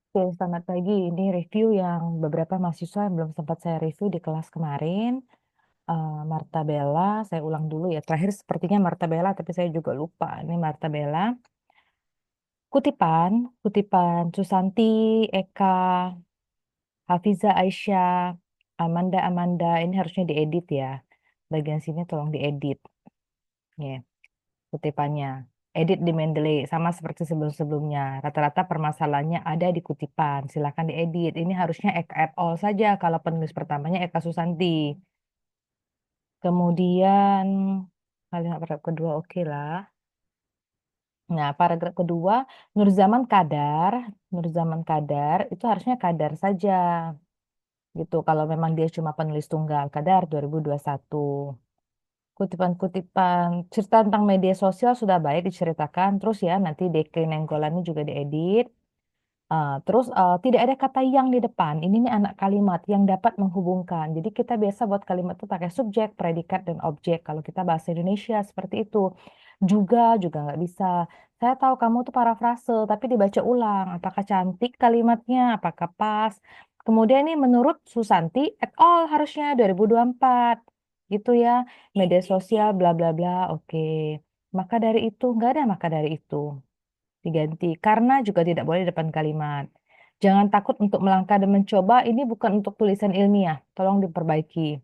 Oke, selamat pagi. Ini review yang beberapa mahasiswa yang belum sempat saya review di kelas kemarin. Marta Bella, saya ulang dulu ya. Terakhir sepertinya Marta Bella, tapi saya juga lupa. Ini Marta Bella. Kutipan, kutipan Susanti, Eka, Hafiza Aisyah, Amanda. Ini harusnya diedit ya. Bagian sini tolong diedit. Ya, kutipannya. Edit di Mendeley, sama seperti sebelum-sebelumnya. Rata-rata permasalahannya ada di kutipan. Silakan diedit. Ini harusnya Eka et al. Saja kalau penulis pertamanya Eka Susanti. Kemudian kalimat paragraf kedua oke lah. Nah, paragraf kedua, Nurzaman Kadar itu harusnya Kadar saja. Gitu, kalau memang dia cuma penulis tunggal. Kadar 2021. Kutipan-kutipan cerita tentang media sosial sudah baik diceritakan. Terus ya, nanti DK Nenggolannya juga diedit. Terus tidak ada kata yang di depan. Ini nih anak kalimat yang dapat menghubungkan. Jadi kita biasa buat kalimat itu pakai subjek, predikat, dan objek. Kalau kita bahasa Indonesia seperti itu. Juga nggak bisa. Saya tahu kamu tuh parafrase, tapi dibaca ulang. Apakah cantik kalimatnya? Apakah pas? Kemudian ini menurut Susanti et al. Harusnya 2024. Gitu ya. Media sosial bla bla bla. Oke. Maka dari itu, nggak ada maka dari itu. Diganti. Karena juga tidak boleh di depan kalimat. Jangan takut untuk melangkah dan mencoba. Ini bukan untuk tulisan ilmiah. Tolong diperbaiki.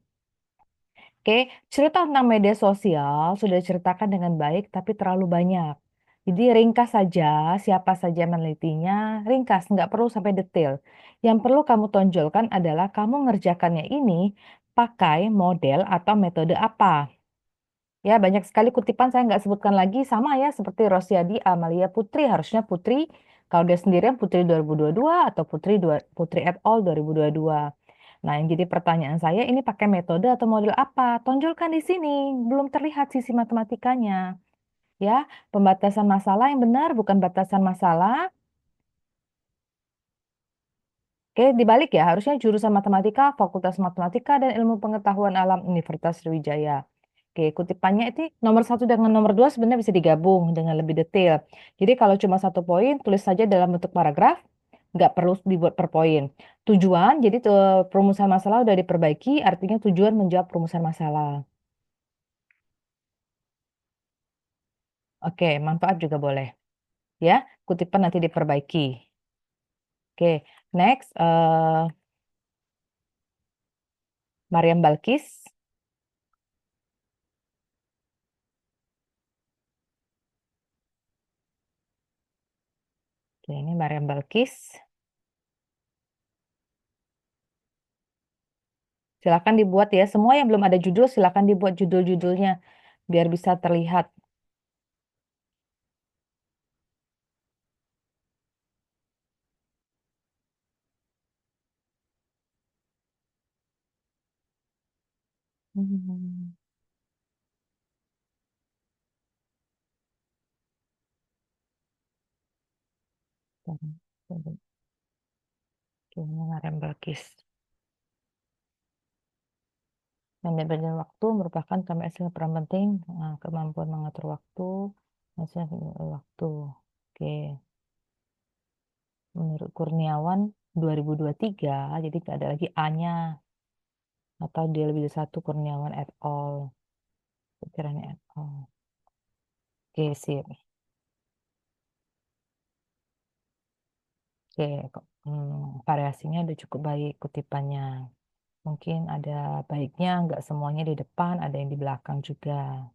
Oke, cerita tentang media sosial sudah diceritakan dengan baik, tapi terlalu banyak. Jadi ringkas saja, siapa saja menelitinya, ringkas, nggak perlu sampai detail. Yang perlu kamu tonjolkan adalah kamu ngerjakannya ini pakai model atau metode apa. Ya, banyak sekali kutipan saya nggak sebutkan lagi, sama ya seperti Rosiadi Amalia Putri, harusnya Putri, kalau dia sendirian Putri 2022 atau Putri et al. 2022. Nah, yang jadi pertanyaan saya ini pakai metode atau model apa? Tonjolkan di sini, belum terlihat sisi matematikanya. Ya, pembatasan masalah yang benar bukan batasan masalah. Oke, dibalik ya, harusnya jurusan matematika, Fakultas Matematika dan Ilmu Pengetahuan Alam Universitas Sriwijaya. Oke, kutipannya itu nomor satu dengan nomor dua sebenarnya bisa digabung dengan lebih detail. Jadi kalau cuma satu poin, tulis saja dalam bentuk paragraf, nggak perlu dibuat per poin. Tujuan, jadi perumusan masalah udah diperbaiki, artinya tujuan menjawab perumusan masalah. Oke, manfaat juga boleh. Ya, kutipan nanti diperbaiki. Oke, next, Mariam Balkis. Oke, ini Mariam Balkis. Silakan dibuat ya, semua yang belum ada judul silakan dibuat judul-judulnya biar bisa terlihat. Hmm, Kayaknya Mariam Balkis. Manajemen waktu merupakan KMS yang peran penting, kemampuan mengatur waktu, hasilnya waktu. Oke, menurut Kurniawan 2023, jadi nggak ada lagi A-nya, atau dia lebih dari satu Kurniawan et al. Pikirannya et al. Oke, sip. Oke, kok, variasinya udah cukup baik kutipannya. Mungkin ada baiknya, nggak semuanya di depan, ada yang di belakang juga.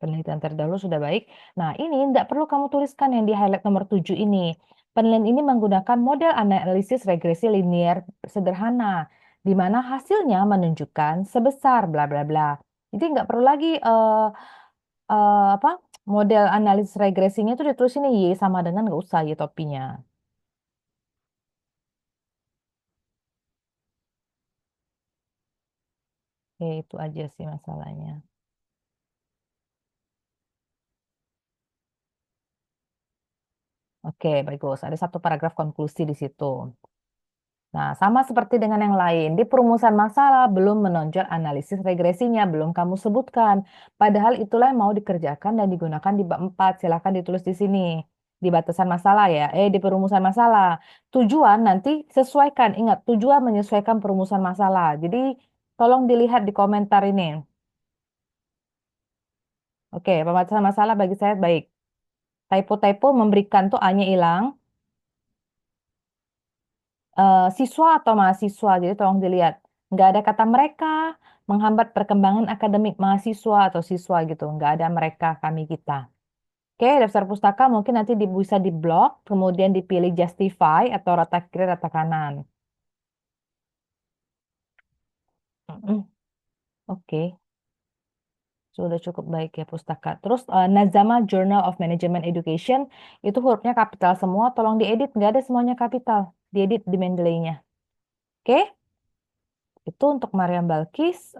Penelitian terdahulu sudah baik. Nah, ini tidak perlu kamu tuliskan yang di highlight nomor 7 ini. Penelitian ini menggunakan model analisis regresi linear sederhana, di mana hasilnya menunjukkan sebesar bla bla bla. Jadi nggak perlu lagi apa model analisis regresinya itu ditulis ini Y sama dengan nggak usah Y topinya. Oke, itu aja sih masalahnya. Oke, bagus. Ada satu paragraf konklusi di situ. Nah, sama seperti dengan yang lain, di perumusan masalah belum menonjol analisis regresinya, belum kamu sebutkan. Padahal itulah yang mau dikerjakan dan digunakan di bab 4. Silakan ditulis di sini. Di batasan masalah ya, di perumusan masalah. Tujuan nanti sesuaikan, ingat tujuan menyesuaikan perumusan masalah. Jadi tolong dilihat di komentar ini. Oke, pembatasan masalah bagi saya baik. Typo-typo memberikan tuh A-nya hilang, siswa atau mahasiswa. Jadi tolong dilihat. Nggak ada kata mereka menghambat perkembangan akademik mahasiswa atau siswa gitu. Nggak ada mereka, kami, kita. Oke, daftar pustaka mungkin nanti bisa diblok, kemudian dipilih justify atau rata kiri, rata kanan. Mm-mm. Oke, sudah cukup baik ya pustaka. Terus Nazama Journal of Management Education, itu hurufnya kapital semua, tolong diedit. Nggak ada semuanya kapital. Diedit di Mendeley-nya. Oke, itu untuk Mariam Balkis.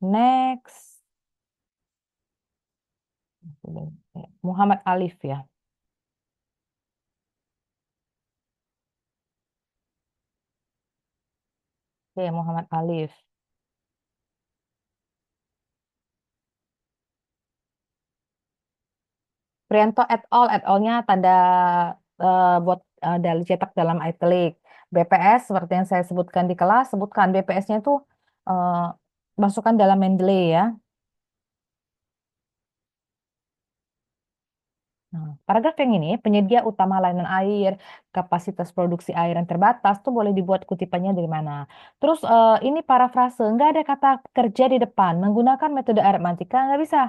Next. Muhammad Alif ya. Oke, Muhammad Alif. Prianto et al. Et al.-nya tanda buat dari cetak dalam italic. BPS seperti yang saya sebutkan di kelas, sebutkan BPS-nya itu eh, masukkan dalam Mendeley ya. Nah, paragraf yang ini, penyedia utama layanan air, kapasitas produksi air yang terbatas, tuh boleh dibuat kutipannya dari mana. Terus ini parafrase, nggak ada kata kerja di depan, menggunakan metode aritmatika nggak bisa.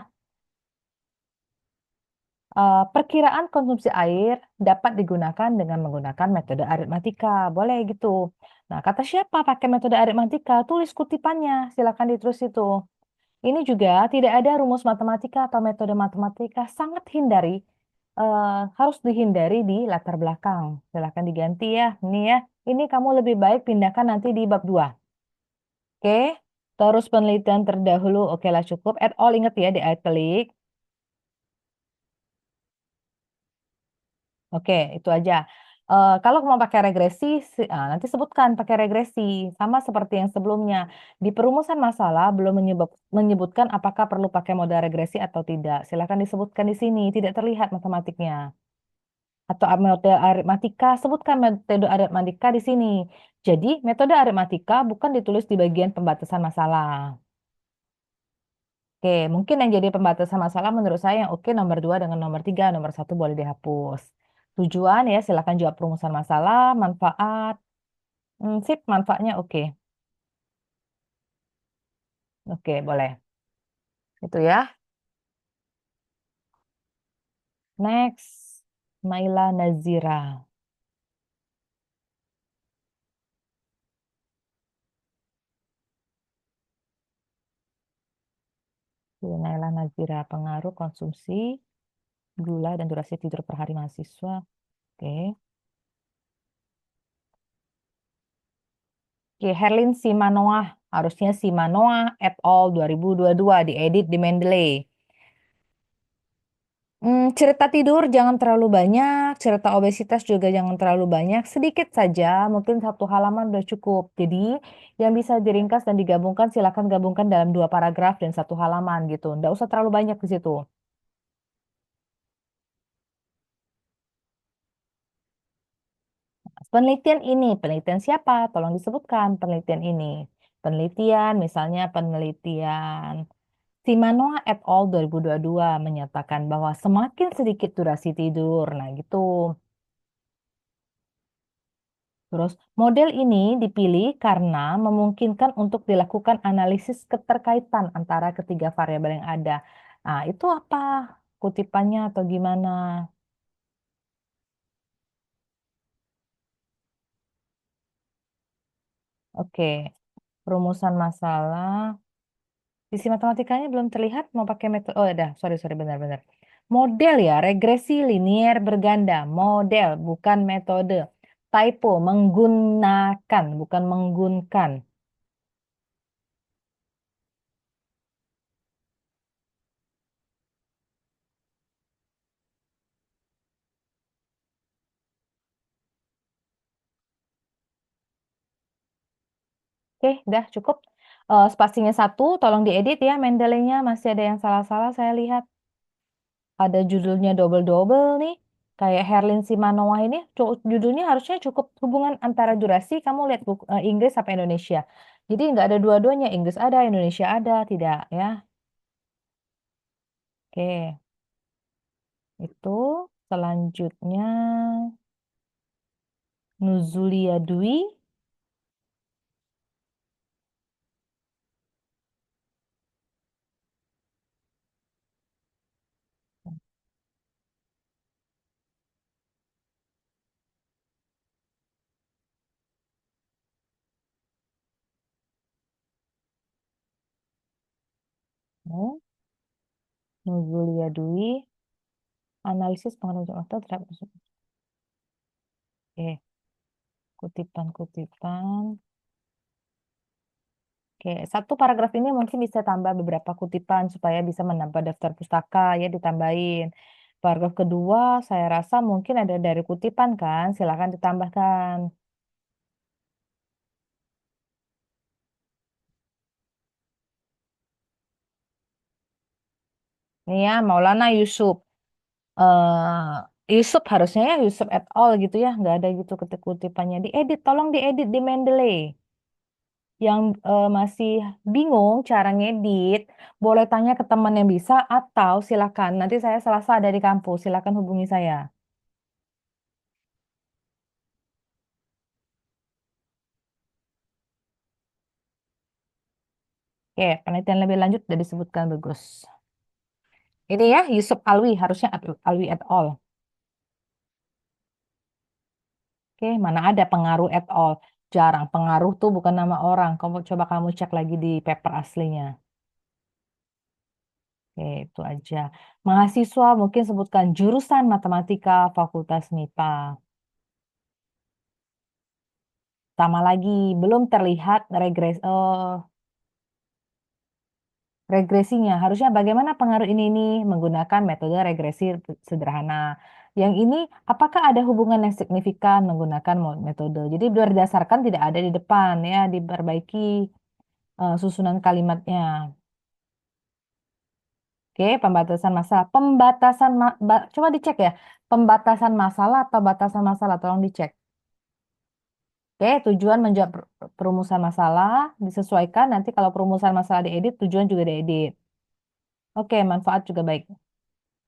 Perkiraan konsumsi air dapat digunakan dengan menggunakan metode aritmatika. Boleh gitu. Nah, kata siapa pakai metode aritmatika? Tulis kutipannya. Silakan ditulis itu. Ini juga tidak ada rumus matematika atau metode matematika. Sangat hindari. Harus dihindari di latar belakang. Silakan diganti ya. Ini ya. Ini kamu lebih baik pindahkan nanti di bab 2. Oke. Terus penelitian terdahulu. Oke lah cukup. At all ingat ya di italic. Oke, itu aja. Kalau mau pakai regresi, nanti sebutkan pakai regresi. Sama seperti yang sebelumnya. Di perumusan masalah belum menyebutkan apakah perlu pakai modal regresi atau tidak. Silakan disebutkan di sini, tidak terlihat matematiknya. Atau metode aritmatika, sebutkan metode aritmatika di sini. Jadi, metode aritmatika bukan ditulis di bagian pembatasan masalah. Oke, mungkin yang jadi pembatasan masalah menurut saya yang oke nomor 2 dengan nomor 3, nomor 1 boleh dihapus. Tujuan ya silakan jawab perumusan masalah, manfaat. Sip, manfaatnya oke. Oke, boleh. Itu ya. Next, Naila Nazira. Naila Nazira, pengaruh konsumsi gula dan durasi tidur per hari mahasiswa. Oke. Oke, Herlin Simanoah. Harusnya Simanoah et al. 2022 diedit di Mendeley. Cerita tidur jangan terlalu banyak, cerita obesitas juga jangan terlalu banyak, sedikit saja, mungkin satu halaman udah cukup. Jadi, yang bisa diringkas dan digabungkan, silakan gabungkan dalam 2 paragraf dan 1 halaman gitu. Nggak usah terlalu banyak di situ. Penelitian ini, penelitian siapa? Tolong disebutkan penelitian ini. Penelitian, misalnya penelitian Simanoa et al. 2022 menyatakan bahwa semakin sedikit durasi tidur. Nah, gitu. Terus, model ini dipilih karena memungkinkan untuk dilakukan analisis keterkaitan antara ketiga variabel yang ada. Nah, itu apa? Kutipannya atau gimana? Oke, perumusan masalah. Sisi matematikanya belum terlihat, mau pakai metode. Oh, ada. Sorry, sorry, benar-benar. Model ya, regresi linier berganda. Model, bukan metode. Typo, menggunakan, bukan menggunkan. Oke, udah cukup. Spasinya satu, tolong diedit ya Mendeley-nya, masih ada yang salah-salah saya lihat. Ada judulnya double-double nih, kayak Herlin Simanoa ini judulnya harusnya cukup hubungan antara durasi kamu lihat Inggris apa Indonesia. Jadi nggak ada dua-duanya, Inggris ada, Indonesia ada, tidak ya. Oke, itu selanjutnya Nuzulia Dwi. Oh, Nuzulia Dwi, analisis pengaruh otot terhadap Oke, kutipan-kutipan. Oke, satu paragraf ini mungkin bisa tambah beberapa kutipan supaya bisa menambah daftar pustaka ya ditambahin. Paragraf kedua saya rasa mungkin ada dari kutipan kan, silakan ditambahkan. Ini ya, Maulana Yusuf. Yusuf harusnya ya Yusuf et al gitu ya, nggak ada gitu kutipannya. Diedit, tolong diedit di Mendeley. Yang masih bingung cara ngedit, boleh tanya ke teman yang bisa atau silakan. Nanti saya Selasa ada di kampus, silakan hubungi saya. Oke, penelitian lebih lanjut sudah disebutkan bagus. Ini ya, Yusuf Alwi, harusnya Alwi et al. Oke, mana ada pengaruh et al. Jarang, pengaruh tuh bukan nama orang. Coba kamu cek lagi di paper aslinya. Oke, itu aja. Mahasiswa mungkin sebutkan jurusan matematika Fakultas MIPA. Sama lagi, belum terlihat regresinya. Harusnya bagaimana pengaruh ini menggunakan metode regresi sederhana. Yang ini, apakah ada hubungan yang signifikan menggunakan metode? Jadi berdasarkan tidak ada di depan ya, diperbaiki susunan kalimatnya. Oke, pembatasan masalah. Coba dicek ya, pembatasan masalah atau batasan masalah, tolong dicek. Oke, tujuan menjawab perumusan masalah disesuaikan. Nanti kalau perumusan masalah diedit, tujuan juga diedit. Oke, manfaat juga baik.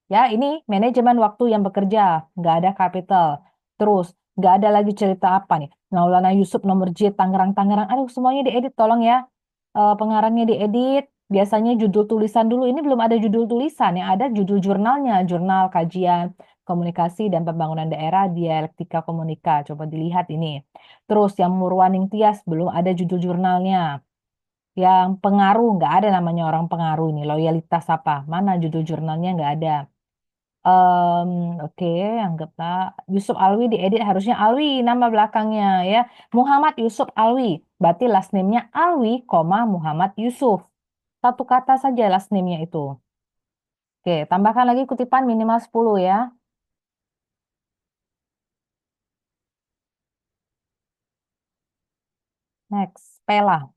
Ya, ini manajemen waktu yang bekerja, nggak ada kapital. Terus, nggak ada lagi cerita apa nih. Maulana Yusuf nomor J, Tangerang-Tangerang. Aduh, semuanya diedit, tolong ya. Pengarangnya diedit. Biasanya judul tulisan dulu. Ini belum ada judul tulisan. Yang ada judul jurnalnya. Jurnal Kajian Komunikasi dan Pembangunan Daerah Dialektika Komunika. Coba dilihat ini. Terus, yang Murwaning Tias, belum ada judul jurnalnya. Yang pengaruh, nggak ada namanya orang pengaruh ini. Loyalitas apa? Mana judul jurnalnya nggak ada. Em, oke, anggaplah Yusuf Alwi diedit harusnya Alwi nama belakangnya ya. Muhammad Yusuf Alwi. Berarti last name-nya Alwi, Muhammad Yusuf. Satu kata saja last name-nya itu. Oke, tambahkan lagi kutipan minimal 10 ya. Next, Pela.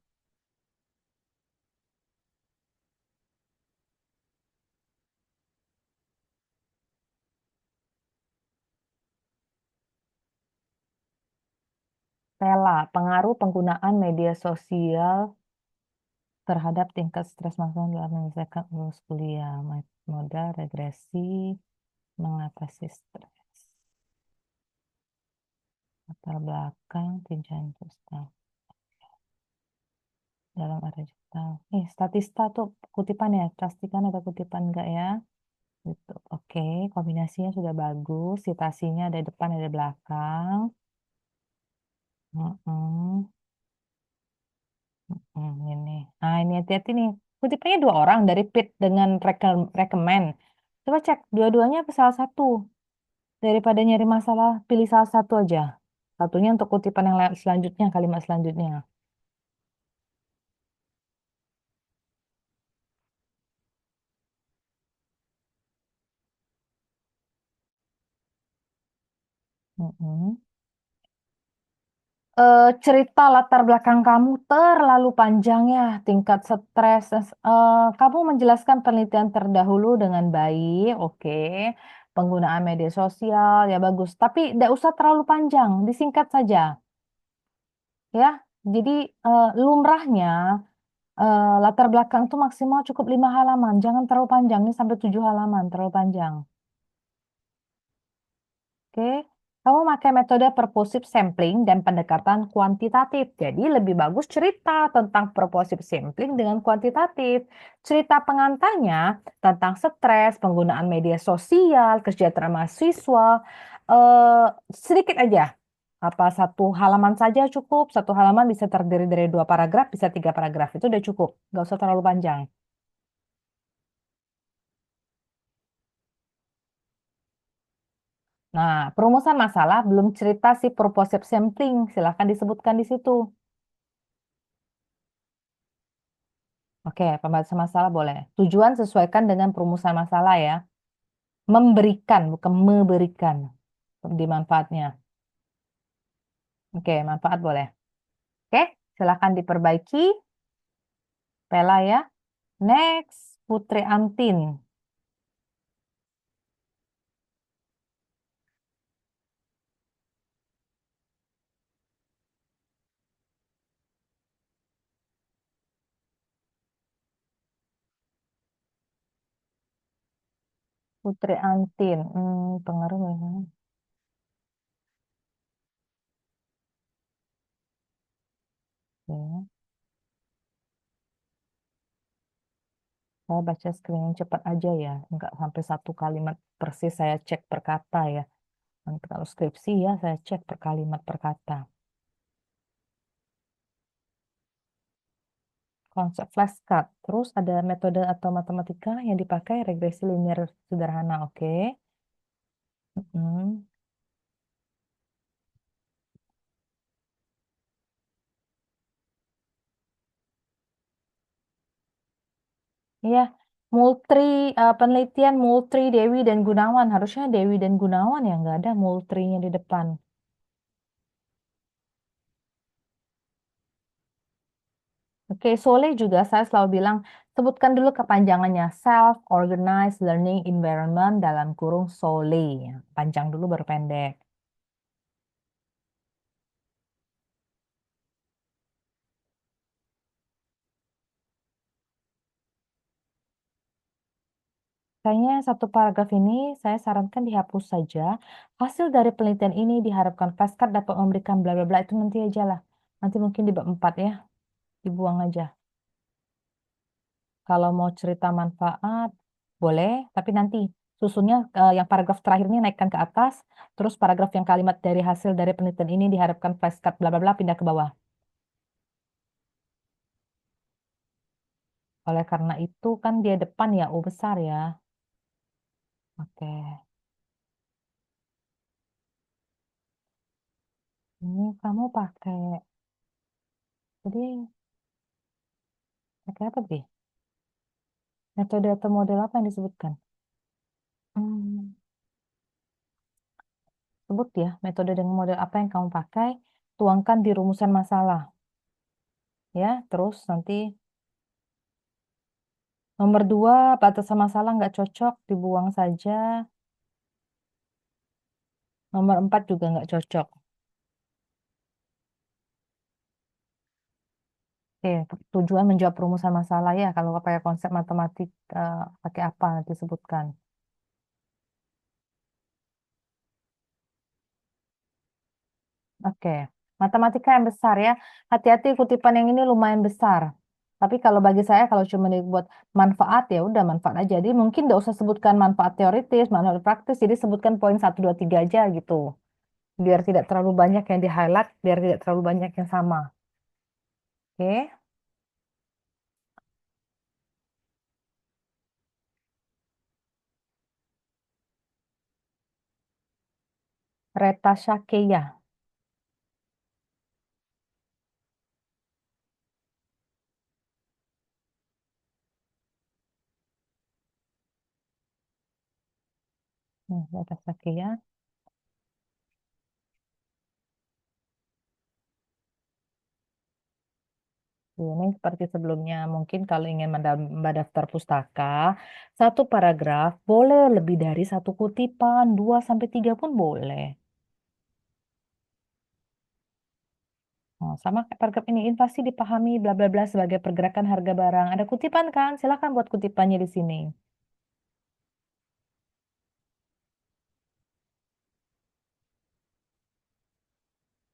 Pela, pengaruh penggunaan media sosial terhadap tingkat stres masalah dalam menyelesaikan lulus kuliah. Modal regresi mengatasi stres. Latar belakang tinjauan sosial dalam area digital. Statista tuh kutipan ya, pastikan ada kutipan enggak ya? Gitu. Oke, kombinasinya sudah bagus, citasinya ada depan, ada belakang. Mm-mm, ini. Nah, ini hati-hati nih. Kutipannya dua orang dari Pit dengan recommend. Coba cek dua-duanya apa salah satu. Daripada nyari masalah, pilih salah satu aja. Satunya untuk kutipan yang selanjutnya, kalimat selanjutnya. Mm-mm. Cerita latar belakang kamu terlalu panjang ya, tingkat stres. Kamu menjelaskan penelitian terdahulu dengan baik, oke. Penggunaan media sosial, ya bagus. Tapi tidak usah terlalu panjang, disingkat saja, ya. Jadi lumrahnya latar belakang itu maksimal cukup 5 halaman, jangan terlalu panjang. Ini sampai 7 halaman, terlalu panjang. Oke, kamu pakai metode purposive sampling dan pendekatan kuantitatif. Jadi lebih bagus cerita tentang purposive sampling dengan kuantitatif. Cerita pengantarnya tentang stres, penggunaan media sosial, kesejahteraan mahasiswa, eh, sedikit aja. Apa 1 halaman saja cukup? 1 halaman bisa terdiri dari 2 paragraf, bisa 3 paragraf. Itu udah cukup. Nggak usah terlalu panjang. Nah, perumusan masalah belum cerita si purposive sampling. Silahkan disebutkan di situ. Oke, pembahasan masalah boleh. Tujuan sesuaikan dengan perumusan masalah ya. Memberikan, bukan memberikan. Di manfaatnya. Oke, manfaat boleh. Oke, silakan diperbaiki. Pela ya. Next, Putri Antin. Putri Antin. Pengaruh ya. Oke. Saya baca screening cepat aja ya. Enggak sampai 1 kalimat persis saya cek per kata ya. Nanti kalau skripsi ya saya cek per kalimat per kata. Konsep flashcard. Terus ada metode atau matematika yang dipakai regresi linear sederhana. Oke. Mm. Iya, Moultrie, penelitian Moultrie, Dewi dan Gunawan. Harusnya Dewi dan Gunawan ya, nggak ada Moultrie-nya di depan. Oke, Sole juga saya selalu bilang, sebutkan dulu kepanjangannya. Self-Organized Learning Environment dalam kurung Sole. Panjang dulu baru pendek. Kayaknya 1 paragraf ini saya sarankan dihapus saja. Hasil dari penelitian ini diharapkan flashcard dapat memberikan bla bla bla itu nanti aja lah. Nanti mungkin di bab 4 ya, dibuang aja. Kalau mau cerita manfaat, boleh, tapi nanti susunnya yang paragraf terakhir ini naikkan ke atas, terus paragraf yang kalimat dari hasil dari penelitian ini diharapkan flashcard bla bla bla pindah ke bawah. Oleh karena itu kan dia depan ya U besar ya. Oke. Ini kamu jadi pakai apa sih? Metode atau model apa yang disebutkan? Hmm, sebut ya, metode dengan model apa yang kamu pakai, tuangkan di rumusan masalah. Ya, terus nanti nomor 2, batasan masalah nggak cocok, dibuang saja. Nomor 4 juga nggak cocok. Oke, tujuan menjawab perumusan masalah ya, kalau pakai konsep matematik, pakai apa nanti sebutkan. Oke, matematika yang besar ya. Hati-hati kutipan yang ini lumayan besar. Tapi kalau bagi saya kalau cuma dibuat manfaat ya udah manfaat aja. Jadi mungkin nggak usah sebutkan manfaat teoritis, manfaat praktis. Jadi sebutkan poin 1, 2, 3 aja gitu. Biar tidak terlalu banyak yang di-highlight, biar tidak terlalu banyak yang sama. Oke, Reta Shakeya. Reta Shakeya. Ini seperti sebelumnya, mungkin kalau ingin mendaftar pustaka, satu paragraf boleh lebih dari satu kutipan, 2 sampai 3 pun boleh. Oh, sama kayak paragraf ini, inflasi dipahami bla bla bla sebagai pergerakan harga barang. Ada kutipan kan? Silakan buat kutipannya di sini.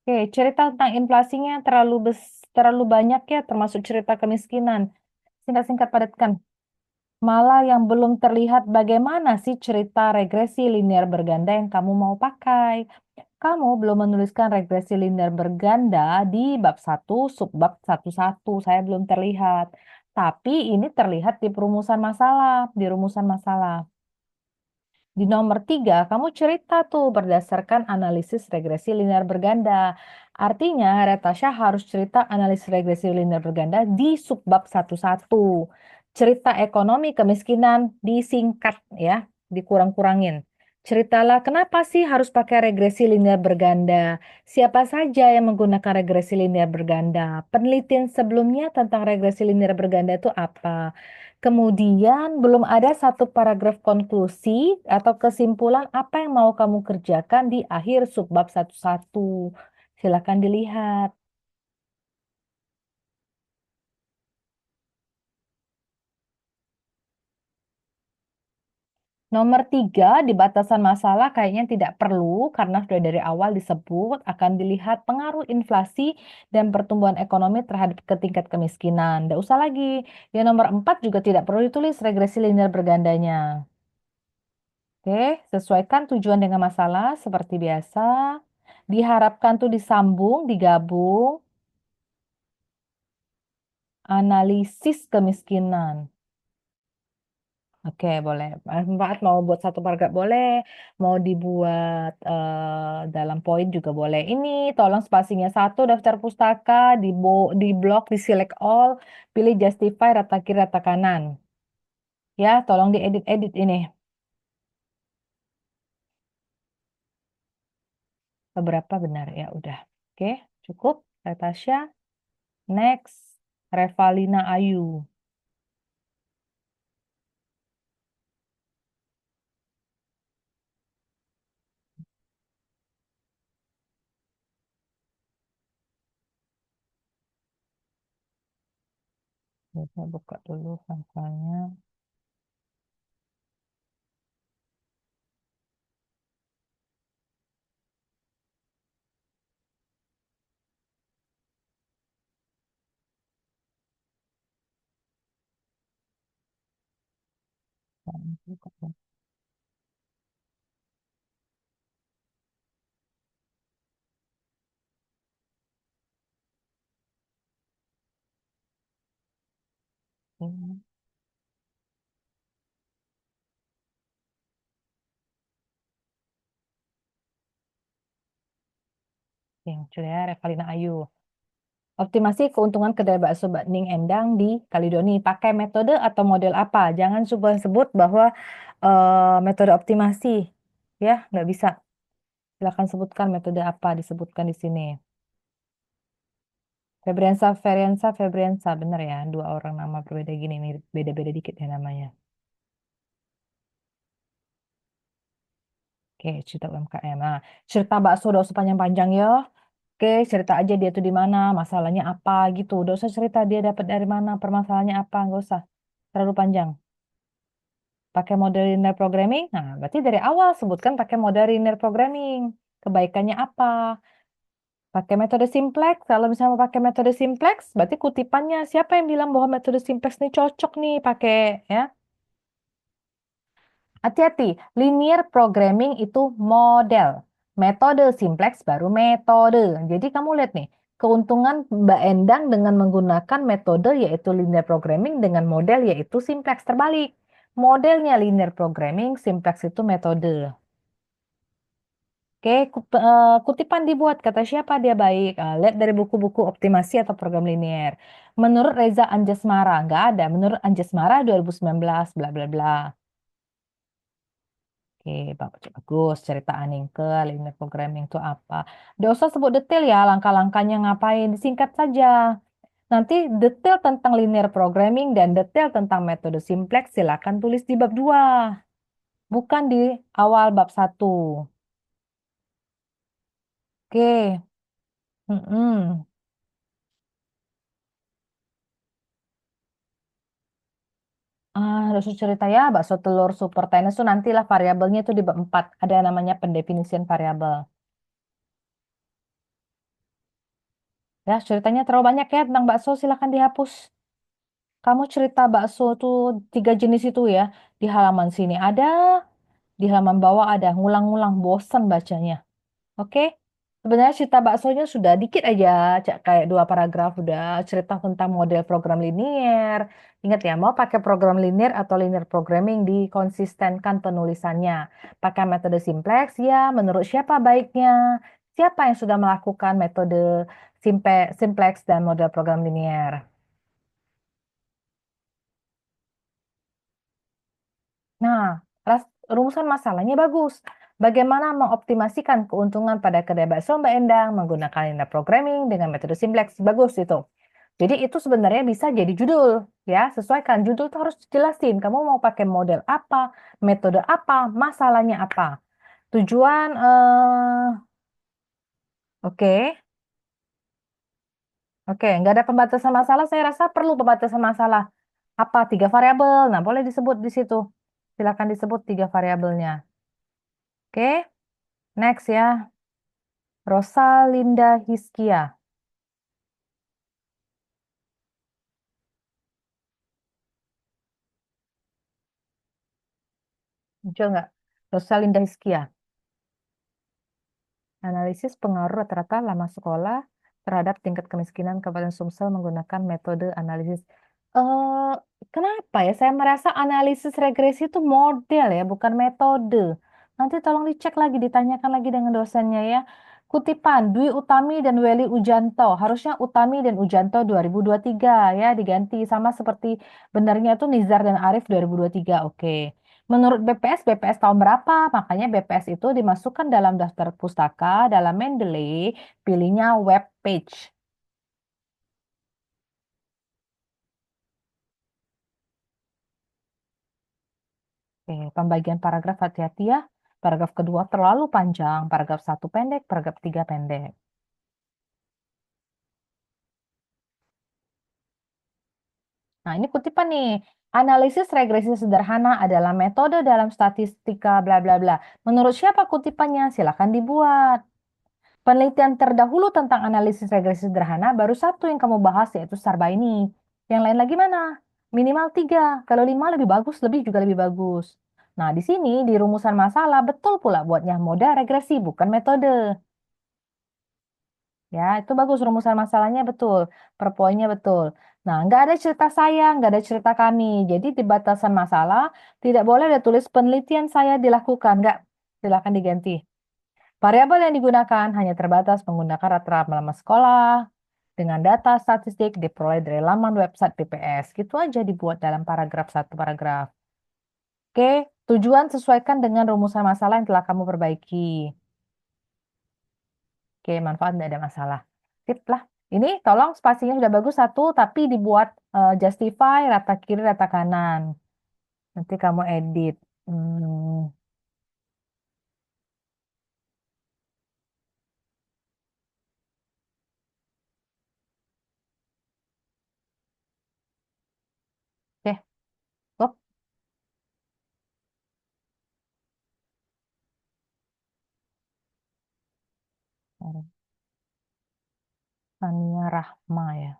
Oke, cerita tentang inflasinya terlalu banyak ya, termasuk cerita kemiskinan. Singkat-singkat padatkan. Malah yang belum terlihat bagaimana sih cerita regresi linear berganda yang kamu mau pakai. Kamu belum menuliskan regresi linear berganda di bab satu subbab 11. Saya belum terlihat. Tapi ini terlihat di perumusan masalah, di rumusan masalah. Di nomor 3, kamu cerita tuh berdasarkan analisis regresi linear berganda. Artinya, Natasha harus cerita analisis regresi linear berganda di subbab 11. Cerita ekonomi kemiskinan disingkat ya, dikurang-kurangin. Ceritalah kenapa sih harus pakai regresi linear berganda? Siapa saja yang menggunakan regresi linear berganda? Penelitian sebelumnya tentang regresi linear berganda itu apa? Kemudian belum ada satu paragraf konklusi atau kesimpulan apa yang mau kamu kerjakan di akhir subbab 11. Silakan dilihat. Nomor 3, di batasan masalah kayaknya tidak perlu karena sudah dari awal disebut akan dilihat pengaruh inflasi dan pertumbuhan ekonomi terhadap ke tingkat kemiskinan. Tidak usah lagi. Yang nomor 4 juga tidak perlu ditulis regresi linear bergandanya. Oke, sesuaikan tujuan dengan masalah seperti biasa. Diharapkan tuh disambung, digabung, analisis kemiskinan. Oke, boleh. Manfaat mau buat satu paragraf boleh, mau dibuat dalam poin juga boleh. Ini tolong spasinya satu daftar pustaka, di blok, di select all, pilih justify rata kiri rata kanan. Ya, tolong diedit-edit ini. Beberapa benar ya, udah. Oke, cukup. Natasha. Next, Revalina Ayu. Saya buka dulu angkanya. Saya buka dulu. Yang sudah ya, Revalina Ayu. Optimasi keuntungan kedai bakso Ning Endang di Kalidoni. Pakai metode atau model apa? Jangan coba sebut bahwa metode optimasi. Ya, nggak bisa. Silakan sebutkan metode apa disebutkan di sini. Febriansa. Benar ya, dua orang nama berbeda gini, mirip beda-beda dikit ya namanya. Oke, cerita UMKM. Nah, cerita bakso udah usah panjang-panjang ya. Oke, cerita aja dia tuh di mana, masalahnya apa gitu. Udah usah cerita dia dapat dari mana, permasalahannya apa, nggak usah. Terlalu panjang. Pakai model linear programming, nah berarti dari awal sebutkan pakai model linear programming. Kebaikannya apa? Pakai metode simplex. Kalau misalnya mau pakai metode simplex, berarti kutipannya siapa yang bilang bahwa metode simplex ini cocok nih pakai ya? Hati-hati, linear programming itu model. Metode simplex baru metode. Jadi kamu lihat nih, keuntungan Mbak Endang dengan menggunakan metode yaitu linear programming dengan model yaitu simplex terbalik. Modelnya linear programming, simplex itu metode. Oke, kutipan dibuat kata siapa dia baik. Lihat dari buku-buku optimasi atau program linear. Menurut Reza Anjasmara, nggak ada. Menurut Anjasmara 2019, bla bla bla. Oke, bagus. Cerita Aningke, linear programming itu apa. Nggak usah sebut detail ya, langkah-langkahnya ngapain. Disingkat saja. Nanti detail tentang linear programming dan detail tentang metode simplex silakan tulis di bab 2, bukan di awal bab 1. Oke. Mm-mm. Harus cerita ya, bakso telur super tenis itu nantilah variabelnya itu di bab 4. Ada namanya pendefinisian variabel. Ya, ceritanya terlalu banyak ya tentang bakso, silakan dihapus. Kamu cerita bakso tuh 3 jenis itu ya. Di halaman sini ada, di halaman bawah ada. Ngulang-ngulang, bosan bacanya. Oke? Sebenarnya cerita baksonya sudah dikit aja, kayak 2 paragraf udah cerita tentang model program linier. Ingat ya, mau pakai program linier atau linear programming dikonsistenkan penulisannya. Pakai metode simplex, ya menurut siapa baiknya? Siapa yang sudah melakukan metode simplex dan model program linier? Nah, rumusan masalahnya bagus. Bagaimana mengoptimasikan keuntungan pada kedai bakso Mbak Endang menggunakan linear programming dengan metode simplex? Bagus itu. Jadi itu sebenarnya bisa jadi judul, ya. Sesuaikan judul tuh harus jelasin. Kamu mau pakai model apa, metode apa, masalahnya apa. Tujuan, oke, oke, nggak ada pembatasan masalah. Saya rasa perlu pembatasan masalah. Apa? 3 variabel. Nah, boleh disebut di situ. Silakan disebut 3 variabelnya. Oke, next ya. Rosalinda Hiskia. Muncul nggak? Rosalinda Hiskia. Analisis pengaruh rata-rata lama sekolah terhadap tingkat kemiskinan Kabupaten Sumsel menggunakan metode analisis. Eh, Kenapa ya? Saya merasa analisis regresi itu model ya, bukan metode. Nanti tolong dicek lagi, ditanyakan lagi dengan dosennya ya. Kutipan Dwi Utami dan Weli Ujanto. Harusnya Utami dan Ujanto 2023 ya, diganti sama seperti benarnya itu Nizar dan Arif 2023. Oke. Menurut BPS, BPS tahun berapa? Makanya BPS itu dimasukkan dalam daftar pustaka, dalam Mendeley, pilihnya web page. Oke, pembagian paragraf hati-hati ya. Paragraf kedua terlalu panjang, paragraf 1 pendek, paragraf 3 pendek. Nah, ini kutipan nih. Analisis regresi sederhana adalah metode dalam statistika bla bla bla. Menurut siapa kutipannya? Silakan dibuat. Penelitian terdahulu tentang analisis regresi sederhana baru satu yang kamu bahas yaitu Sarbaini. Yang lain lagi mana? Minimal 3. Kalau 5 lebih bagus, lebih juga lebih bagus. Nah, di sini di rumusan masalah betul pula buatnya model regresi bukan metode. Ya, itu bagus rumusan masalahnya betul, per poinnya betul. Nah, nggak ada cerita saya, nggak ada cerita kami. Jadi di batasan masalah tidak boleh ada tulis penelitian saya dilakukan, nggak. Silakan diganti. Variabel yang digunakan hanya terbatas menggunakan rata-rata lama sekolah dengan data statistik diperoleh dari laman website BPS. Gitu aja dibuat dalam paragraf 1 paragraf. Oke, tujuan sesuaikan dengan rumusan masalah yang telah kamu perbaiki. Oke, manfaat tidak ada masalah. Sip lah. Ini tolong spasinya sudah bagus satu, tapi dibuat justify rata kiri, rata kanan. Nanti kamu edit. Hmm, oke, stop. Sania Rahma ya.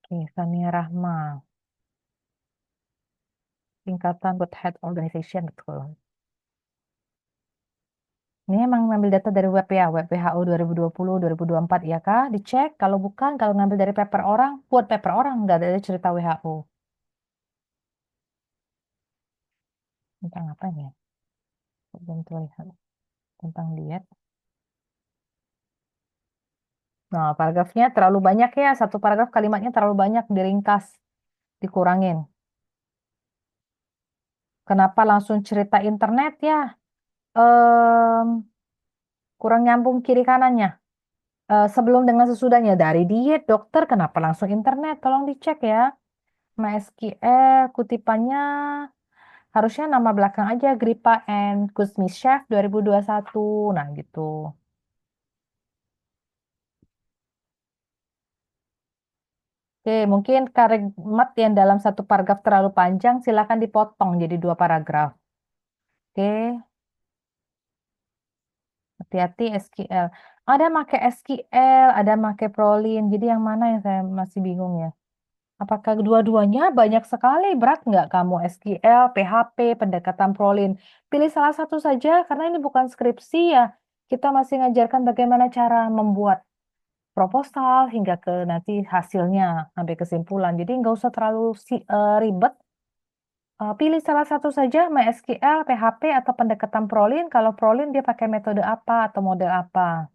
Oke, Sania Rahma. Singkatan Good Health Organization, betul. Ini emang ngambil data dari web ya, web WHO 2020, 2024 ya kah? Dicek, kalau bukan, kalau ngambil dari paper orang, buat paper orang, nggak ada cerita WHO. Tentang apa ya? Belum terlihat. Tentang diet. Nah, paragrafnya terlalu banyak ya, 1 paragraf kalimatnya terlalu banyak, diringkas, dikurangin. Kenapa langsung cerita internet ya? Em, Kurang nyambung kiri kanannya. Sebelum dengan sesudahnya dari diet dokter, kenapa langsung internet? Tolong dicek ya. MySQL kutipannya harusnya nama belakang aja Gripa and Kuzmishev 2021. Nah gitu. Oke, mungkin kalimat yang dalam satu paragraf terlalu panjang, silakan dipotong jadi dua paragraf. Oke, hati-hati SQL. Ada make SQL, ada make Prolin. Jadi yang mana yang saya masih bingung ya? Apakah dua-duanya banyak sekali? Berat nggak kamu SQL, PHP, pendekatan Prolin? Pilih salah satu saja karena ini bukan skripsi ya. Kita masih ngajarkan bagaimana cara membuat proposal hingga ke nanti hasilnya sampai kesimpulan. Jadi nggak usah terlalu ribet. Pilih salah satu saja, MySQL, PHP, atau pendekatan Prolin. Kalau Prolin dia pakai metode apa atau model apa.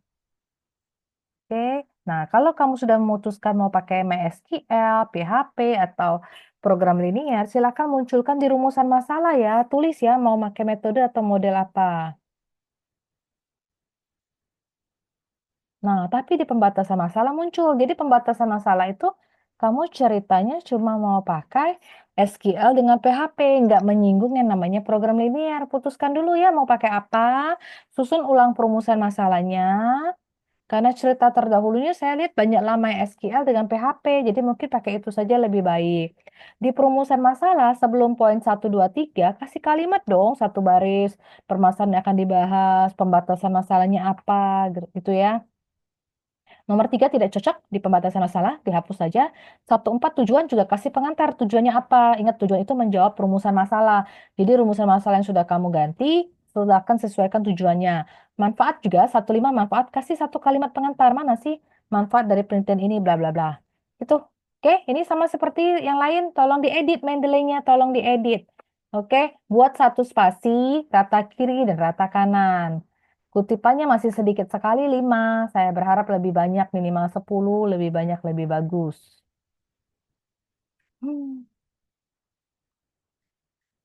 Oke, nah kalau kamu sudah memutuskan mau pakai MySQL, PHP, atau program linear, silakan munculkan di rumusan masalah ya. Tulis ya mau pakai metode atau model apa. Nah, tapi di pembatasan masalah muncul. Jadi pembatasan masalah itu kamu ceritanya cuma mau pakai SQL dengan PHP, nggak menyinggung yang namanya program linear. Putuskan dulu ya mau pakai apa, susun ulang perumusan masalahnya. Karena cerita terdahulunya saya lihat banyak lama SQL dengan PHP, jadi mungkin pakai itu saja lebih baik. Di perumusan masalah sebelum poin 1, 2, 3, kasih kalimat dong, satu baris, permasalahan yang akan dibahas, pembatasan masalahnya apa, gitu ya. Nomor 3 tidak cocok di pembatasan masalah, dihapus saja. 1, 4 tujuan juga kasih pengantar. Tujuannya apa? Ingat tujuan itu menjawab perumusan masalah. Jadi rumusan masalah yang sudah kamu ganti, silakan sesuaikan tujuannya. Manfaat juga 1, 5 manfaat kasih satu kalimat pengantar. Mana sih manfaat dari penelitian ini bla bla bla. Itu. Oke, ini sama seperti yang lain, tolong diedit Mendeley-nya, tolong diedit. Oke, buat satu spasi, rata kiri dan rata kanan. Kutipannya masih sedikit sekali 5. Saya berharap lebih banyak minimal 10, lebih banyak lebih bagus. Hmm,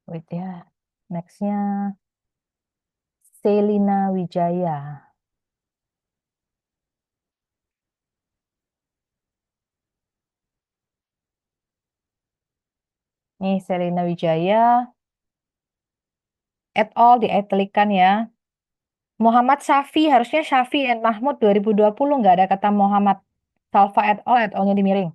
wait ya. Nextnya Selina Wijaya. Nih Selina Wijaya et al. Dietelikan ya. Muhammad Syafi, harusnya Syafi and Mahmud 2020 nggak ada kata Muhammad. Salva et al.-nya dimiring.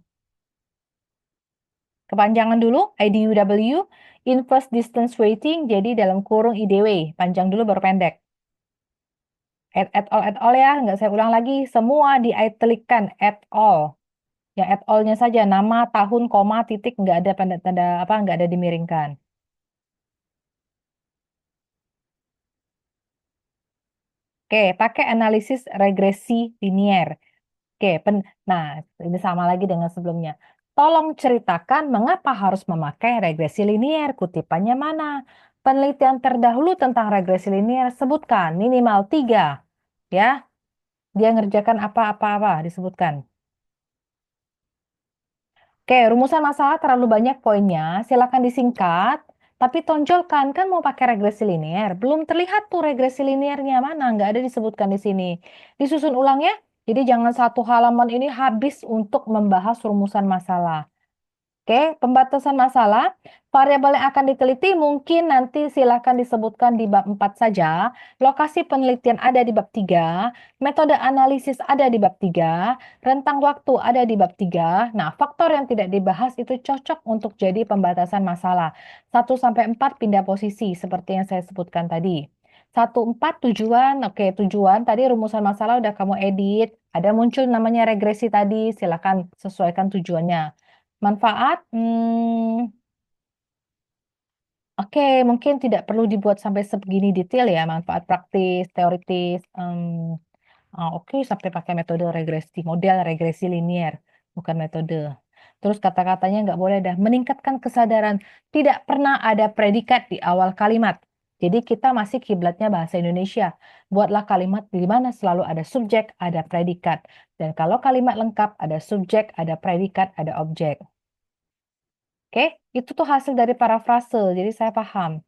Kepanjangan dulu, IDUW, Inverse Distance Weighting, jadi dalam kurung IDW. Panjang dulu baru pendek. Et al ya, nggak saya ulang lagi. Semua diitalikan et al. Yang et al-nya saja, nama, tahun, koma, titik, nggak ada tanda apa, nggak ada dimiringkan. Oke, pakai analisis regresi linier. Oke, nah ini sama lagi dengan sebelumnya. Tolong ceritakan mengapa harus memakai regresi linier. Kutipannya mana? Penelitian terdahulu tentang regresi linier sebutkan minimal 3. Ya, dia ngerjakan apa-apa-apa disebutkan. Oke, rumusan masalah terlalu banyak poinnya. Silakan disingkat, tapi tonjolkan kan mau pakai regresi linear. Belum terlihat tuh regresi linearnya mana, nggak ada disebutkan di sini. Disusun ulang ya. Jadi jangan satu halaman ini habis untuk membahas rumusan masalah. Oke, pembatasan masalah. Variabel yang akan diteliti mungkin nanti silakan disebutkan di bab 4 saja. Lokasi penelitian ada di bab 3. Metode analisis ada di bab 3. Rentang waktu ada di bab 3. Nah, faktor yang tidak dibahas itu cocok untuk jadi pembatasan masalah. 1 sampai 4 pindah posisi seperti yang saya sebutkan tadi. 1, 4 tujuan. Oke, tujuan tadi rumusan masalah udah kamu edit. Ada muncul namanya regresi tadi. Silakan sesuaikan tujuannya. Manfaat, oke, mungkin tidak perlu dibuat sampai sebegini detail ya, manfaat praktis, teoritis. Oke, sampai pakai metode regresi, model regresi linier, bukan metode. Terus kata-katanya nggak boleh dah. Meningkatkan kesadaran, tidak pernah ada predikat di awal kalimat. Jadi kita masih kiblatnya bahasa Indonesia. Buatlah kalimat di mana selalu ada subjek, ada predikat. Dan kalau kalimat lengkap, ada subjek, ada predikat, ada objek. Oke, itu tuh hasil dari parafrase, jadi saya paham.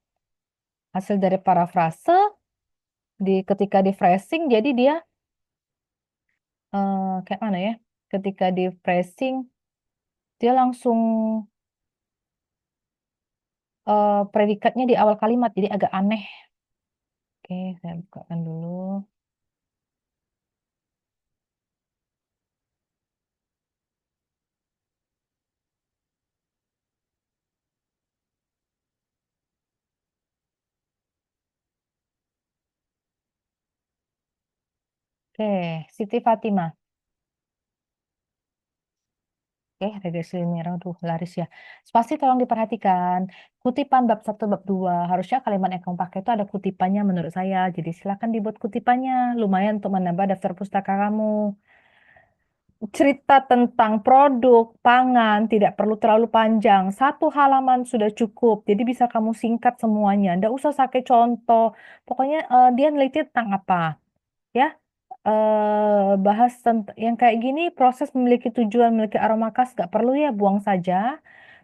Hasil dari parafrase ketika di phrasing jadi dia kayak mana ya? Ketika di phrasing dia langsung predikatnya di awal kalimat jadi agak aneh. Oke, saya bukakan dulu. Oke, Siti Fatimah. Oke, regresi linear. Aduh, laris ya. Spasi tolong diperhatikan. Kutipan bab satu bab 2. Harusnya kalimat yang kamu pakai itu ada kutipannya menurut saya. Jadi silakan dibuat kutipannya. Lumayan untuk menambah daftar pustaka kamu. Cerita tentang produk pangan tidak perlu terlalu panjang. Satu halaman sudah cukup. Jadi bisa kamu singkat semuanya. Nggak usah pakai contoh. Pokoknya dia neliti tentang apa. Ya, bahas tentang yang kayak gini proses memiliki tujuan memiliki aroma khas nggak perlu ya buang saja.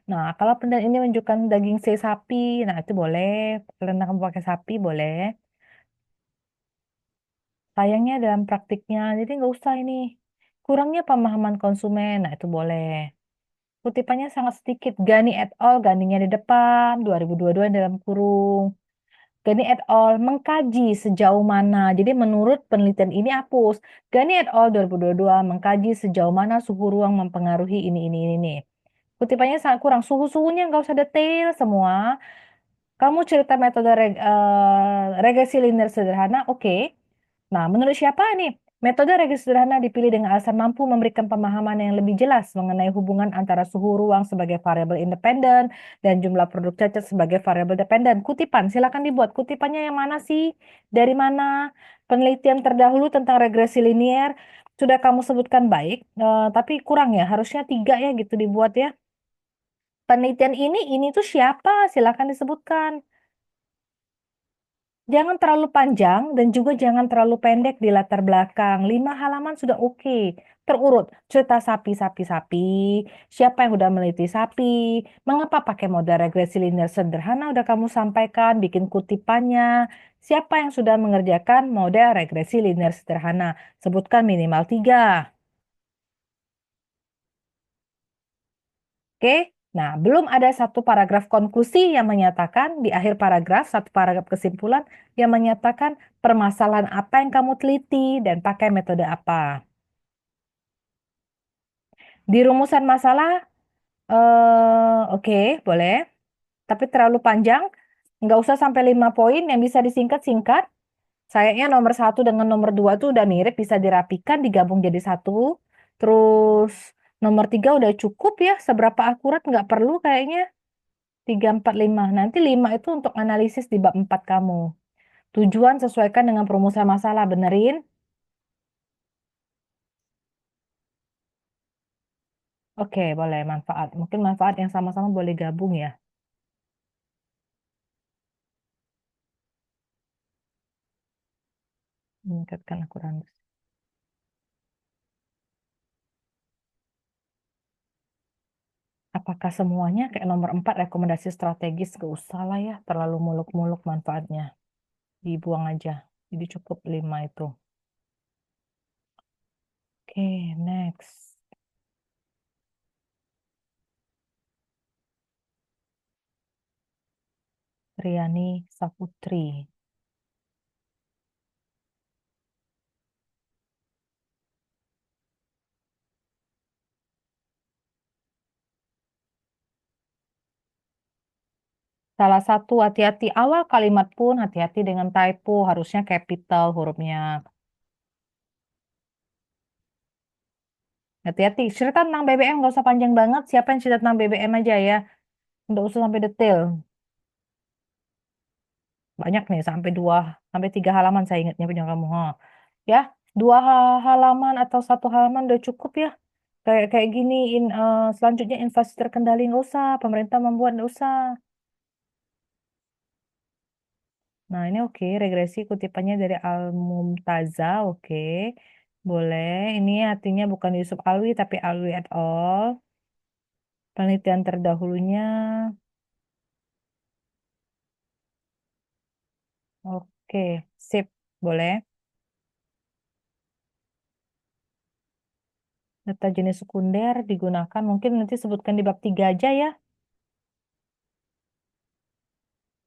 Nah, kalau penelitian ini menunjukkan daging sapi, nah itu boleh. Karena kamu pakai sapi boleh. Sayangnya dalam praktiknya, jadi nggak usah ini. Kurangnya pemahaman konsumen, nah itu boleh. Kutipannya sangat sedikit. Gani et al. Ganinya di depan, 2022 dalam kurung. Gani et al. Mengkaji sejauh mana. Jadi menurut penelitian ini hapus. Gani et al. 2022 mengkaji sejauh mana suhu ruang mempengaruhi ini. Kutipannya sangat kurang. Suhu-suhunya nggak usah detail semua. Kamu cerita metode regresi linear sederhana, oke. Nah, menurut siapa nih? Metode regresi sederhana dipilih dengan alasan mampu memberikan pemahaman yang lebih jelas mengenai hubungan antara suhu ruang sebagai variabel independen dan jumlah produk cacat sebagai variabel dependen. Kutipan, silakan dibuat. Kutipannya yang mana sih? Dari mana? Penelitian terdahulu tentang regresi linear sudah kamu sebutkan baik, tapi kurang ya. Harusnya 3 ya gitu dibuat ya. Penelitian ini tuh siapa? Silakan disebutkan. Jangan terlalu panjang dan juga jangan terlalu pendek di latar belakang. 5 halaman sudah oke. Terurut, cerita sapi. Siapa yang udah meneliti sapi? Mengapa pakai model regresi linear sederhana? Udah kamu sampaikan, bikin kutipannya. Siapa yang sudah mengerjakan model regresi linear sederhana? Sebutkan minimal 3. Oke, nah belum ada satu paragraf konklusi yang menyatakan di akhir paragraf, satu paragraf kesimpulan yang menyatakan permasalahan apa yang kamu teliti dan pakai metode apa. Di rumusan masalah, oke, boleh, tapi terlalu panjang, nggak usah sampai 5 poin yang bisa disingkat-singkat. Sayangnya nomor 1 dengan nomor 2 tuh udah mirip, bisa dirapikan, digabung jadi satu. Terus nomor 3 udah cukup ya, seberapa akurat nggak perlu kayaknya. 3, 4, 5. Nanti 5 itu untuk analisis di bab 4 kamu. Tujuan sesuaikan dengan perumusan masalah. Benerin? Oke, boleh manfaat. Mungkin manfaat yang sama-sama boleh gabung ya. Meningkatkan akurasi. Apakah semuanya kayak nomor 4 rekomendasi strategis? Gak usah lah ya. Terlalu muluk-muluk manfaatnya. Dibuang aja. Jadi cukup 5 itu. Oke, next. Riani Saputri. Salah satu hati-hati awal kalimat pun hati-hati dengan typo. Harusnya capital hurufnya. Hati-hati. Cerita tentang BBM nggak usah panjang banget. Siapa yang cerita tentang BBM aja ya. Nggak usah sampai detail. Banyak nih, sampai 3 halaman saya ingatnya punya kamu. Ha. Ya, 2 halaman atau 1 halaman udah cukup ya. Kayak kayak gini, selanjutnya inflasi terkendali nggak usah. Pemerintah membuat nggak usah. Nah, ini oke. Regresi kutipannya dari Al-Mumtaza. Oke. Boleh. Ini artinya bukan Yusuf Alwi, tapi Alwi et al. Penelitian terdahulunya Oke, sip, boleh. Data jenis sekunder digunakan, mungkin nanti sebutkan di bab 3 aja ya.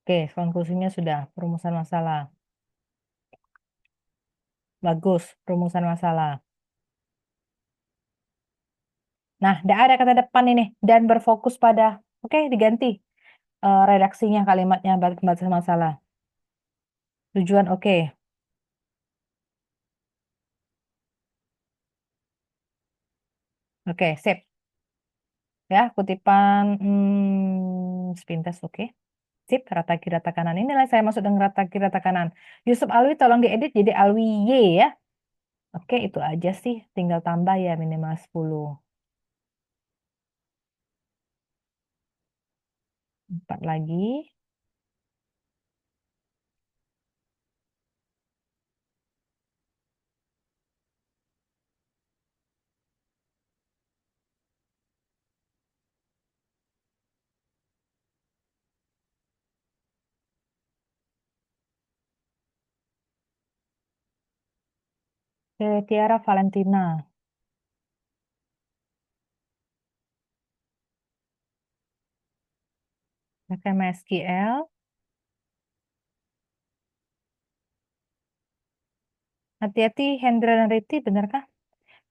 Oke, konklusinya sudah, perumusan masalah. Bagus, perumusan masalah. Nah, nggak ada kata depan ini, dan berfokus pada, oke, diganti redaksinya, kalimatnya, batas masalah. Tujuan oke. Oke, sip. Ya, kutipan sepintas, oke. Sip, rata kiri rata kanan. Inilah saya maksud dengan rata kiri rata kanan. Yusuf Alwi tolong diedit jadi Alwi Y ya. Oke, itu aja sih. Tinggal tambah ya minimal 10. 4 lagi. Tiara Valentina. Pakai MySQL. Hati-hati Hendra dan Riti, benarkah?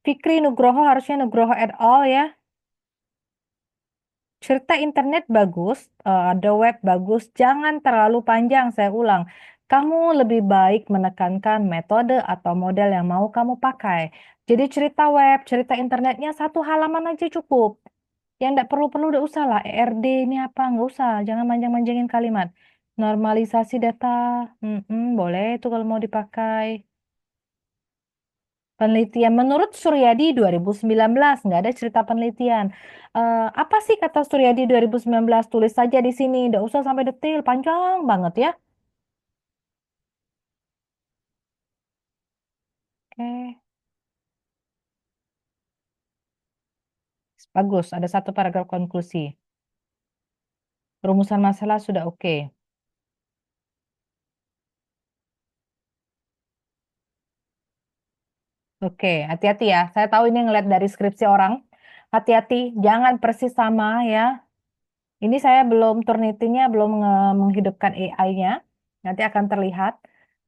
Fikri Nugroho harusnya Nugroho et al. Ya. Cerita internet bagus, ada web bagus, jangan terlalu panjang, saya ulang. Kamu lebih baik menekankan metode atau model yang mau kamu pakai. Jadi cerita web, cerita internetnya satu halaman aja cukup. Yang nggak perlu-perlu udah usah lah, ERD ini apa, nggak usah, jangan manjang-manjangin kalimat. Normalisasi data, boleh itu kalau mau dipakai. Penelitian menurut Suryadi 2019, nggak ada cerita penelitian. Apa sih kata Suryadi 2019? Tulis saja di sini, nggak usah sampai detail, panjang banget ya. Oke, bagus. Ada satu paragraf konklusi. Rumusan masalah sudah oke. Oke, hati-hati ya. Saya tahu ini ngeliat dari skripsi orang. Hati-hati, jangan persis sama ya. Ini saya belum Turnitin-nya belum menghidupkan AI-nya. Nanti akan terlihat.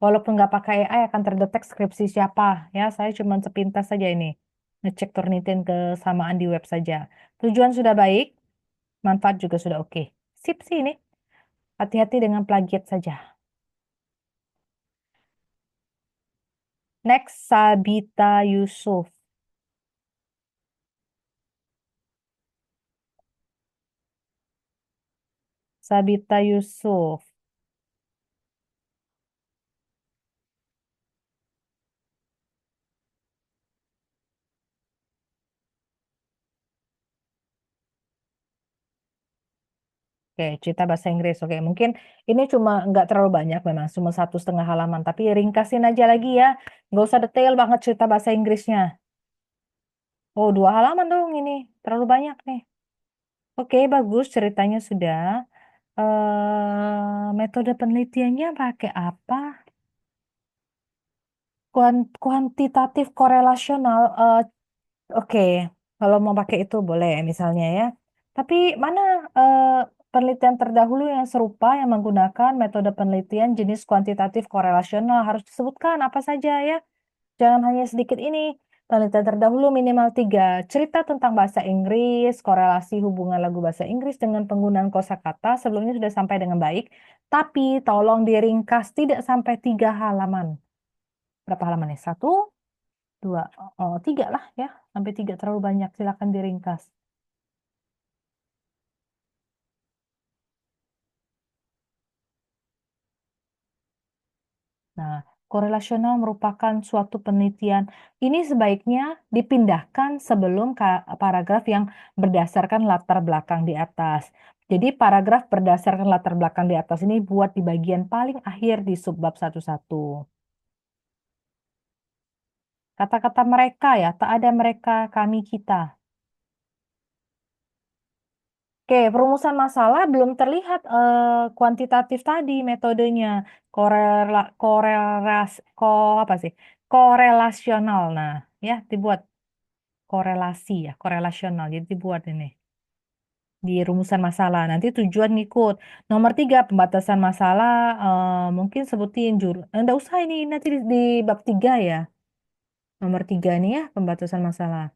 Walaupun nggak pakai AI akan terdetek skripsi siapa. Ya, saya cuma sepintas saja ini. Ngecek Turnitin kesamaan di web saja. Tujuan sudah baik, manfaat juga sudah oke. Sip sih ini. Hati-hati dengan plagiat saja. Next, Sabita Yusuf. Sabita Yusuf. Oke, cerita bahasa Inggris. Oke, mungkin ini cuma nggak terlalu banyak memang, cuma 1,5 halaman. Tapi ringkasin aja lagi ya. Nggak usah detail banget cerita bahasa Inggrisnya. Oh, 2 halaman dong ini. Terlalu banyak nih. Oke, bagus ceritanya sudah. Metode penelitiannya pakai apa? Kuantitatif korelasional. Oke, kalau mau pakai itu boleh misalnya ya. Tapi mana eh, penelitian terdahulu yang serupa yang menggunakan metode penelitian jenis kuantitatif korelasional harus disebutkan apa saja ya. Jangan hanya sedikit ini. Penelitian terdahulu minimal 3. Cerita tentang bahasa Inggris, korelasi hubungan lagu bahasa Inggris dengan penggunaan kosakata sebelumnya sudah sampai dengan baik. Tapi tolong diringkas tidak sampai 3 halaman. Berapa halaman nih? 1, 2, 3 lah ya. Sampai 3 terlalu banyak. Silakan diringkas. Nah, korelasional merupakan suatu penelitian. Ini sebaiknya dipindahkan sebelum paragraf yang berdasarkan latar belakang di atas. Jadi paragraf berdasarkan latar belakang di atas ini buat di bagian paling akhir di subbab 1-1. Kata-kata mereka ya, tak ada mereka, kami, kita. Oke, perumusan masalah belum terlihat kuantitatif tadi metodenya. Apa sih? Korelasional. Nah, ya dibuat korelasi ya, korelasional. Jadi dibuat ini di rumusan masalah. Nanti tujuan ngikut. Nomor tiga, pembatasan masalah. Mungkin sebutin Nggak usah ini nanti di bab tiga ya. Nomor tiga nih ya, pembatasan masalah.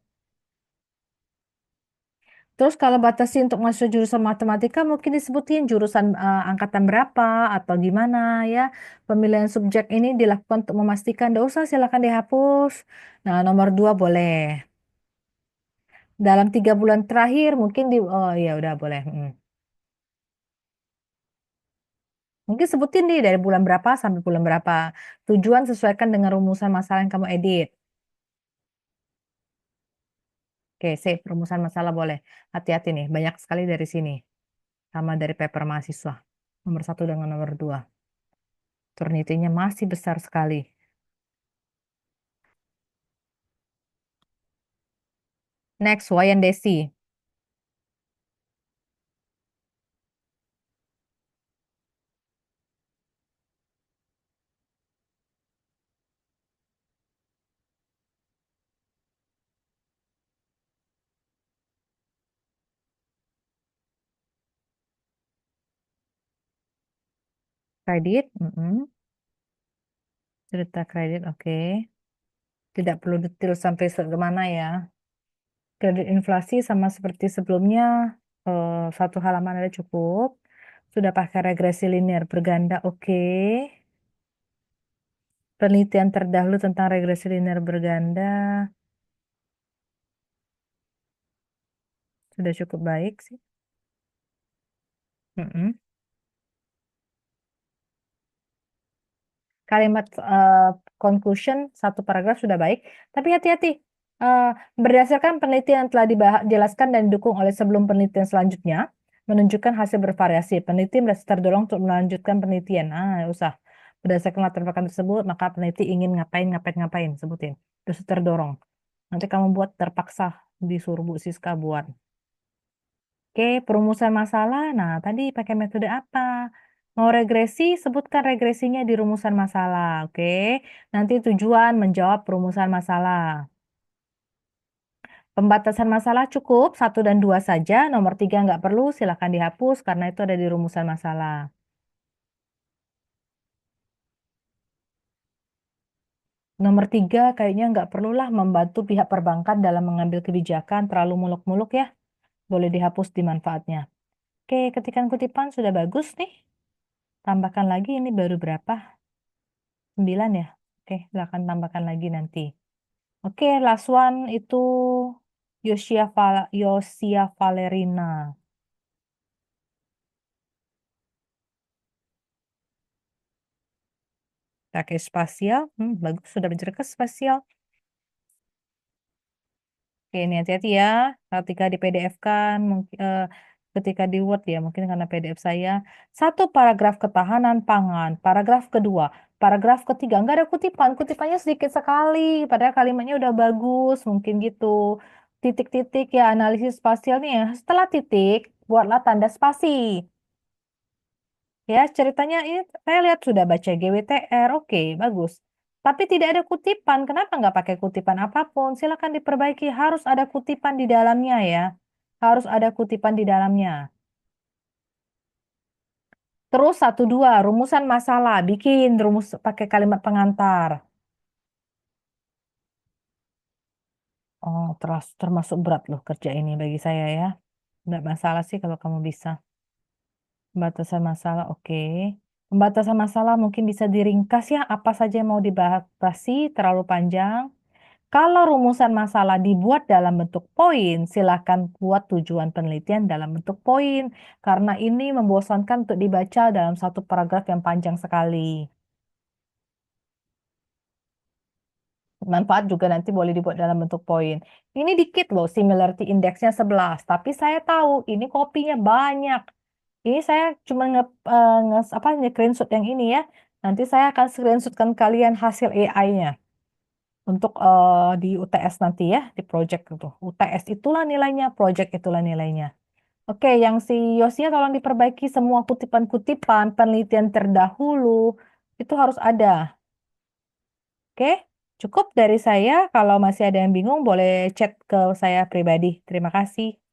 Terus kalau batasi untuk masuk jurusan matematika mungkin disebutin jurusan angkatan berapa atau gimana ya. Pemilihan subjek ini dilakukan untuk memastikan, nggak usah silakan dihapus. Nah, nomor dua boleh. Dalam 3 bulan terakhir mungkin oh ya udah boleh. Mungkin sebutin nih dari bulan berapa sampai bulan berapa. Tujuan sesuaikan dengan rumusan masalah yang kamu edit. Oke, sip. Rumusan masalah boleh. Hati-hati nih, banyak sekali dari sini. Sama dari paper mahasiswa. Nomor satu dengan nomor dua. Turnitinya masih besar sekali. Next, Wayan Desi. Kredit. Cerita kredit, oke. Tidak perlu detail sampai mana ya. Kredit inflasi sama seperti sebelumnya, satu halaman ada cukup. Sudah pakai regresi linear berganda, oke. Penelitian terdahulu tentang regresi linear berganda sudah cukup baik sih. Mm-mm. Kalimat conclusion satu paragraf sudah baik, tapi hati-hati. Eh, Berdasarkan penelitian yang telah dijelaskan dan didukung oleh sebelum penelitian selanjutnya, menunjukkan hasil bervariasi. Peneliti merasa terdorong untuk melanjutkan penelitian. Usah. Berdasarkan latar belakang tersebut, maka peneliti ingin ngapain, sebutin. Terus terdorong. Nanti kamu buat terpaksa disuruh Bu Siska buat. Oke, perumusan masalah. Nah, tadi pakai metode apa? Mau regresi, sebutkan regresinya di rumusan masalah. Oke, nanti tujuan menjawab perumusan masalah. Pembatasan masalah cukup, satu dan dua saja. Nomor tiga nggak perlu, silakan dihapus karena itu ada di rumusan masalah. Nomor tiga kayaknya nggak perlulah membantu pihak perbankan dalam mengambil kebijakan terlalu muluk-muluk ya. Boleh dihapus di manfaatnya. Oke, ketikan kutipan sudah bagus nih. Tambahkan lagi ini baru berapa? 9 ya? Oke, silakan tambahkan lagi nanti. Oke, last one itu Yosia Valerina. Pakai spasial. Bagus, sudah belajar ke spasial. Oke, ini hati-hati ya. Ketika di PDF kan, mungkin ketika di Word ya, mungkin karena PDF saya. Satu paragraf ketahanan pangan, paragraf kedua, paragraf ketiga, nggak ada kutipan. Kutipannya sedikit sekali, padahal kalimatnya udah bagus, mungkin gitu. Titik-titik ya, analisis spasial nih ya. Setelah titik, buatlah tanda spasi. Ya, ceritanya ini saya lihat sudah baca GWTR, oke, bagus. Tapi tidak ada kutipan, kenapa nggak pakai kutipan apapun? Silakan diperbaiki, harus ada kutipan di dalamnya ya. Harus ada kutipan di dalamnya. Terus satu dua, rumusan masalah, bikin rumus pakai kalimat pengantar. Oh, terus termasuk berat loh kerja ini bagi saya ya. Nggak masalah sih kalau kamu bisa. Pembatasan masalah, oke. Pembatasan masalah mungkin bisa diringkas ya, apa saja yang mau dibahas terlalu panjang. Kalau rumusan masalah dibuat dalam bentuk poin, silakan buat tujuan penelitian dalam bentuk poin, karena ini membosankan untuk dibaca dalam satu paragraf yang panjang sekali. Manfaat juga nanti boleh dibuat dalam bentuk poin. Ini dikit loh, similarity index-nya 11, tapi saya tahu ini kopinya banyak. Ini saya cuma nge-screenshot yang ini ya. Nanti saya akan screenshotkan kalian hasil AI-nya. Untuk di UTS nanti ya, di project itu. UTS itulah nilainya, project itulah nilainya. Oke, yang si Yosia tolong diperbaiki semua kutipan-kutipan, penelitian terdahulu, itu harus ada. Oke, cukup dari saya. Kalau masih ada yang bingung, boleh chat ke saya pribadi. Terima kasih.